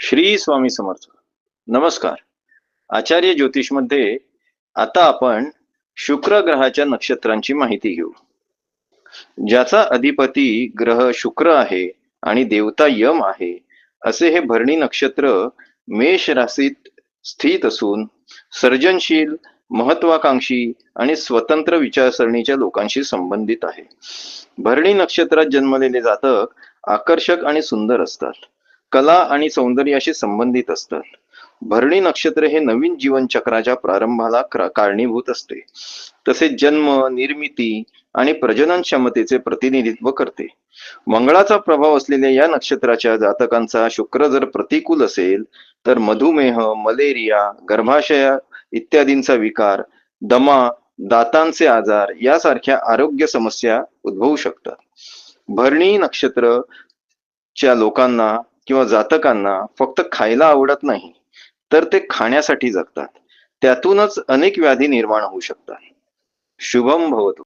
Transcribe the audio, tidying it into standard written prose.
श्री स्वामी समर्थ. नमस्कार. आचार्य ज्योतिषमध्ये आता आपण शुक्र ग्रहाच्या नक्षत्रांची माहिती घेऊ. ज्याचा अधिपती ग्रह शुक्र आहे आणि देवता यम आहे, असे हे भरणी नक्षत्र मेष राशीत स्थित असून सर्जनशील, महत्वाकांक्षी आणि स्वतंत्र विचारसरणीच्या लोकांशी संबंधित आहे. भरणी नक्षत्रात जन्मलेले जातक आकर्षक आणि सुंदर असतात. कला आणि सौंदर्याशी संबंधित असतात. भरणी नक्षत्र हे नवीन जीवनचक्राच्या प्रारंभाला कारणीभूत असते. तसेच जन्म, निर्मिती आणि प्रजनन क्षमतेचे प्रतिनिधित्व करते. मंगळाचा प्रभाव असलेल्या या नक्षत्राच्या जातकांचा शुक्र जर प्रतिकूल असेल तर मधुमेह, मलेरिया, गर्भाशय इत्यादींचा विकार, दमा, दातांचे आजार यासारख्या आरोग्य समस्या उद्भवू शकतात. भरणी नक्षत्रच्या लोकांना किंवा जातकांना फक्त खायला आवडत नाही, तर ते खाण्यासाठी जगतात. त्यातूनच अनेक व्याधी निर्माण होऊ शकतात. शुभम भवतु.